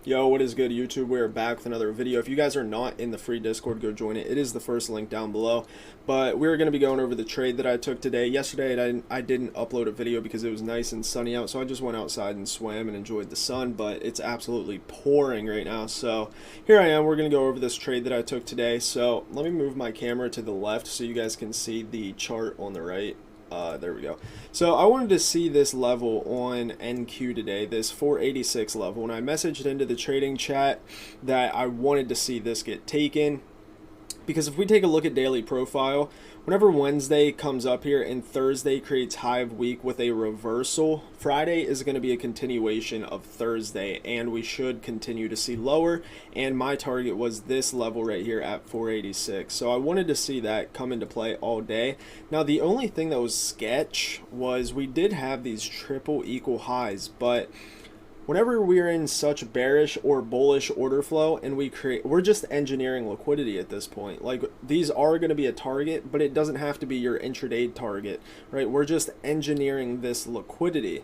Yo, what is good, YouTube? We're back with another video. If you guys are not in the free Discord, go join it. It is the first link down below. But we're going to be going over the trade that I took today. Yesterday, I didn't upload a video because it was nice and sunny out, so I just went outside and swam and enjoyed the sun, but it's absolutely pouring right now. So here I am. We're going to go over this trade that I took today. So let me move my camera to the left so you guys can see the chart on the right. There we go. So I wanted to see this level on NQ today, this 486 level, and I messaged into the trading chat that I wanted to see this get taken. Because if we take a look at daily profile, whenever Wednesday comes up here and Thursday creates high of week with a reversal, Friday is going to be a continuation of Thursday, and we should continue to see lower. And my target was this level right here at 486. So I wanted to see that come into play all day. Now, the only thing that was sketch was we did have these triple equal highs, but whenever we're in such bearish or bullish order flow and we're just engineering liquidity at this point. Like, these are going to be a target, but it doesn't have to be your intraday target, right? We're just engineering this liquidity.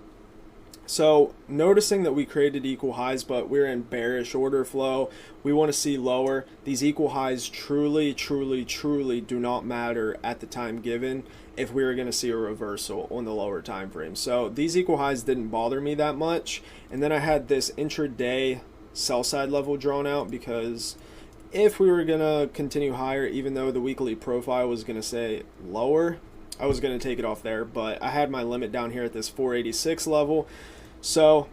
So noticing that we created equal highs, but we're in bearish order flow, we want to see lower. These equal highs truly do not matter at the time given if we were going to see a reversal on the lower time frame. So these equal highs didn't bother me that much. And then I had this intraday sell side level drawn out because if we were going to continue higher, even though the weekly profile was going to say lower, I was going to take it off there, but I had my limit down here at this 486 level. So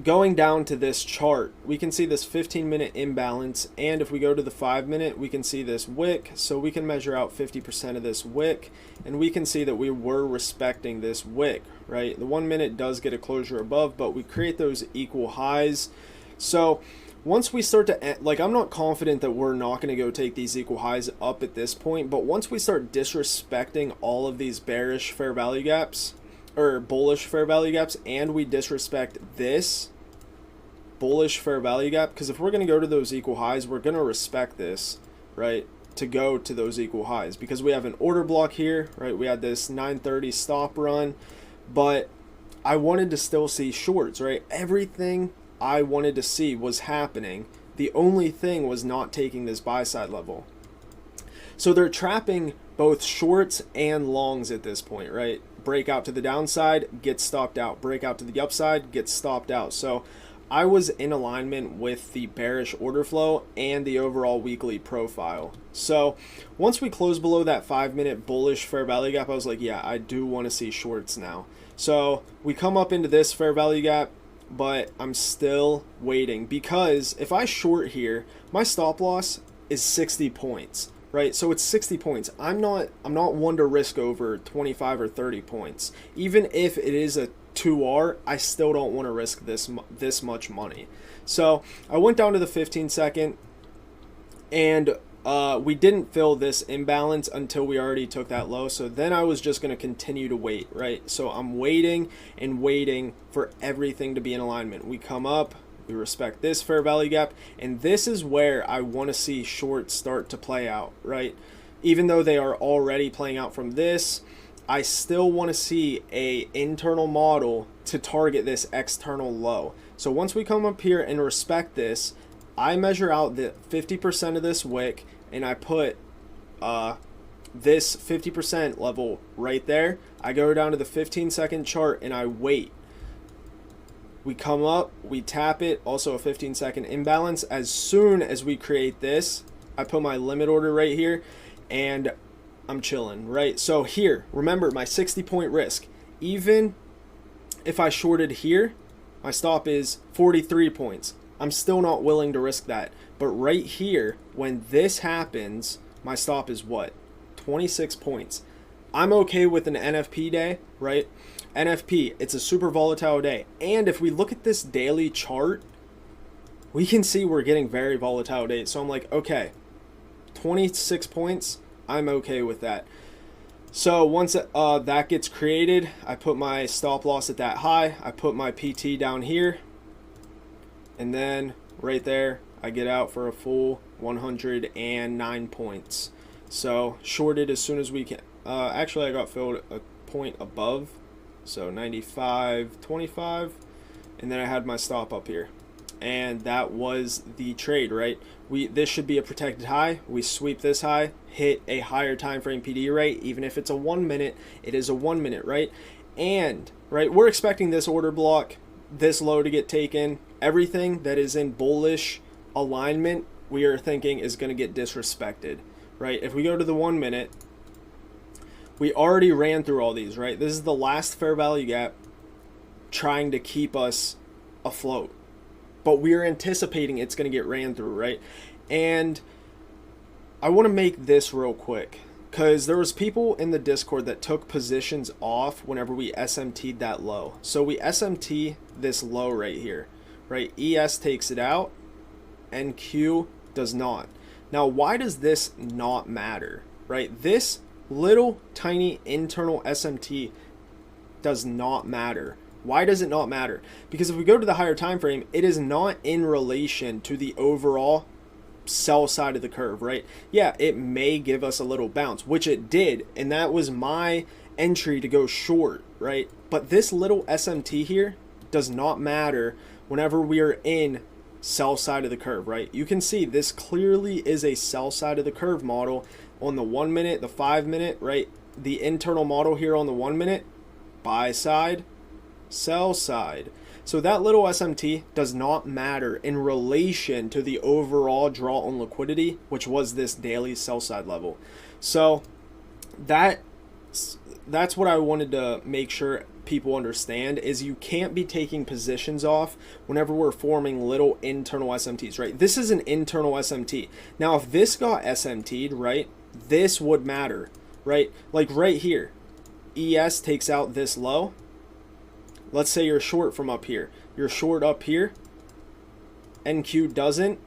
going down to this chart, we can see this 15-minute imbalance, and if we go to the 5-minute, we can see this wick. So we can measure out 50% of this wick, and we can see that we were respecting this wick, right? The 1 minute does get a closure above, but we create those equal highs. So once we start to, like, I'm not confident that we're not going to go take these equal highs up at this point, but once we start disrespecting all of these bearish fair value gaps, or bullish fair value gaps, and we disrespect this bullish fair value gap, because if we're going to go to those equal highs, we're going to respect this, right, to go to those equal highs, because we have an order block here, right? We had this 930 stop run, but I wanted to still see shorts, right? Everything I wanted to see was happening. The only thing was not taking this buy side level. So they're trapping both shorts and longs at this point, right? Break out to the downside, get stopped out. Break out to the upside, get stopped out. So I was in alignment with the bearish order flow and the overall weekly profile. So once we close below that 5-minute bullish fair value gap, I was like, yeah, I do want to see shorts now. So we come up into this fair value gap, but I'm still waiting, because if I short here, my stop loss is 60 points. Right, so it's 60 points. I'm not one to risk over 25 or 30 points. Even if it is a 2R, I still don't want to risk this much money. So I went down to the 15-second, and we didn't fill this imbalance until we already took that low. So then I was just going to continue to wait, right? So I'm waiting and waiting for everything to be in alignment. We come up. We respect this fair value gap, and this is where I want to see shorts start to play out, right? Even though they are already playing out from this, I still want to see a internal model to target this external low. So once we come up here and respect this, I measure out the 50% of this wick, and I put this 50% level right there. I go down to the 15-second chart and I wait. We come up, we tap it, also a 15-second imbalance. As soon as we create this, I put my limit order right here, and I'm chilling, right? So here, remember my 60-point risk. Even if I shorted here, my stop is 43 points. I'm still not willing to risk that. But right here, when this happens, my stop is what? 26 points. I'm okay with an NFP day, right? NFP, it's a super volatile day. And if we look at this daily chart, we can see we're getting very volatile days. So I'm like, okay, 26 points, I'm okay with that. So once that gets created, I put my stop loss at that high. I put my PT down here. And then right there, I get out for a full 109 points. So shorted as soon as we can. Actually, I got filled a point above. So 95.25, and then I had my stop up here. And that was the trade, right? This should be a protected high. We sweep this high, hit a higher time frame PD rate. Even if it's a 1 minute, it is a 1 minute, right? And right, we're expecting this order block, this low to get taken. Everything that is in bullish alignment, we are thinking is going to get disrespected, right? If we go to the 1 minute, we already ran through all these, right? This is the last fair value gap trying to keep us afloat, but we're anticipating it's going to get ran through, right? And I want to make this real quick, because there was people in the Discord that took positions off whenever we SMT'd that low. So we SMT this low right here, right? ES takes it out, and Q does not. Now, why does this not matter, right? This little tiny internal SMT does not matter. Why does it not matter? Because if we go to the higher time frame, it is not in relation to the overall sell side of the curve, right? Yeah, it may give us a little bounce, which it did, and that was my entry to go short, right? But this little SMT here does not matter whenever we are in sell side of the curve, right? You can see this clearly is a sell side of the curve model on the 1 minute, the 5 minute, right? The internal model here on the 1 minute, buy side, sell side. So that little SMT does not matter in relation to the overall draw on liquidity, which was this daily sell side level. So that's what I wanted to make sure people understand, is you can't be taking positions off whenever we're forming little internal SMTs, right? This is an internal SMT. Now, if this got SMT'd, right, this would matter, right? Like right here, ES takes out this low. Let's say you're short from up here. You're short up here. NQ doesn't.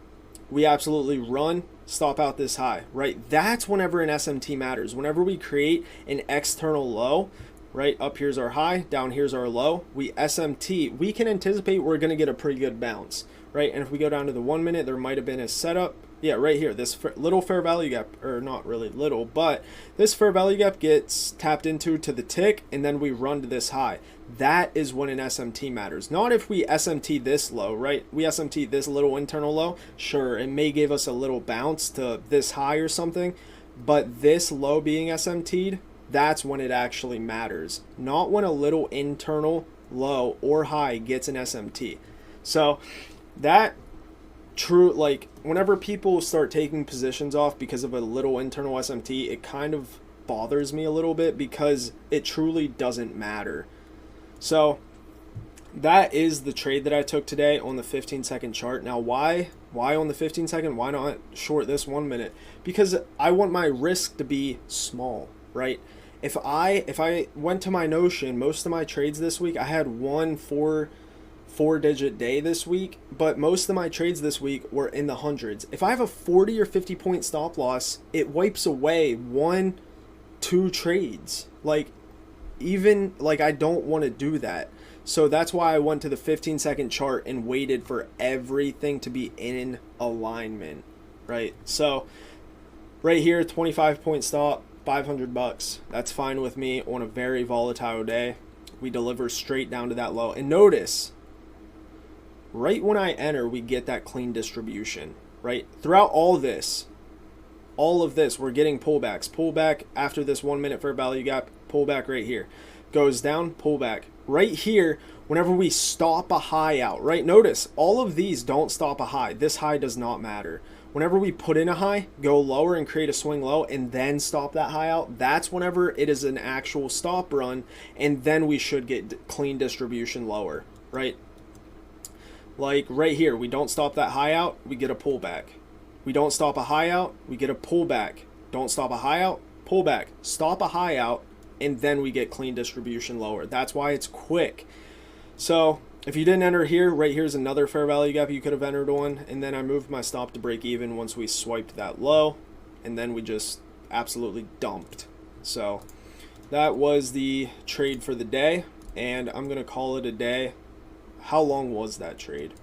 We absolutely run, stop out this high, right? That's whenever an SMT matters. Whenever we create an external low, right? Up here's our high, down here's our low. We SMT. We can anticipate we're going to get a pretty good bounce, right? And if we go down to the 1 minute, there might have been a setup. Yeah, right here, this little fair value gap, or not really little, but this fair value gap gets tapped into to the tick, and then we run to this high. That is when an SMT matters. Not if we SMT this low, right? We SMT this little internal low. Sure, it may give us a little bounce to this high or something, but this low being SMT'd, that's when it actually matters. Not when a little internal low or high gets an SMT. So that true, like whenever people start taking positions off because of a little internal SMT, it kind of bothers me a little bit because it truly doesn't matter. So that is the trade that I took today on the 15-second chart. Now, why on the 15-second? Why not short this 1 minute? Because I want my risk to be small, right? If I went to my Notion, most of my trades this week, I had one four-digit day this week, but most of my trades this week were in the hundreds. If I have a 40 or 50 point stop loss, it wipes away 1-2 trades. Like, even like I don't want to do that. So that's why I went to the 15-second chart and waited for everything to be in alignment, right? So right here, 25 point stop, $500. That's fine with me on a very volatile day. We deliver straight down to that low. And notice, right when I enter, we get that clean distribution, right? Throughout all of this, we're getting pullbacks. Pullback after this 1 minute fair value gap, pullback right here. Goes down, pullback. Right here, whenever we stop a high out, right? Notice, all of these don't stop a high. This high does not matter. Whenever we put in a high, go lower and create a swing low, and then stop that high out, that's whenever it is an actual stop run, and then we should get clean distribution lower, right? Like right here, we don't stop that high out, we get a pullback. We don't stop a high out, we get a pullback. Don't stop a high out, pullback. Stop a high out, and then we get clean distribution lower. That's why it's quick. So if you didn't enter here, right here's another fair value gap you could have entered on, and then I moved my stop to break even once we swiped that low, and then we just absolutely dumped. So that was the trade for the day, and I'm gonna call it a day. How long was that trade?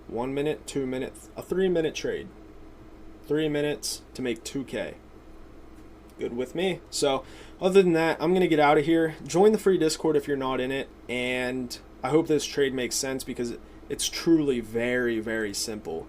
1 minute, 2 minutes, a 3 minute trade. 3 minutes to make 2K. Good with me. So other than that, I'm going to get out of here. Join the free Discord if you're not in it. And I hope this trade makes sense because It's truly very, very simple,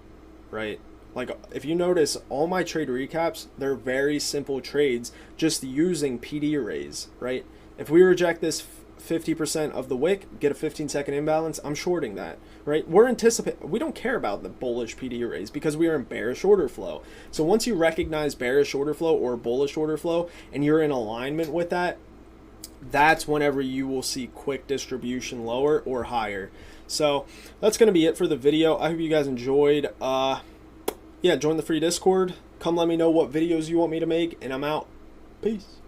right? Like if you notice, all my trade recaps, they're very simple trades just using PD arrays, right? If we reject this 50% of the wick, get a 15-second imbalance, I'm shorting that, right? We don't care about the bullish PD arrays because we are in bearish order flow. So once you recognize bearish order flow or bullish order flow and you're in alignment with that, that's whenever you will see quick distribution lower or higher. So that's going to be it for the video. I hope you guys enjoyed. Yeah, join the free Discord. Come let me know what videos you want me to make, and I'm out. Peace.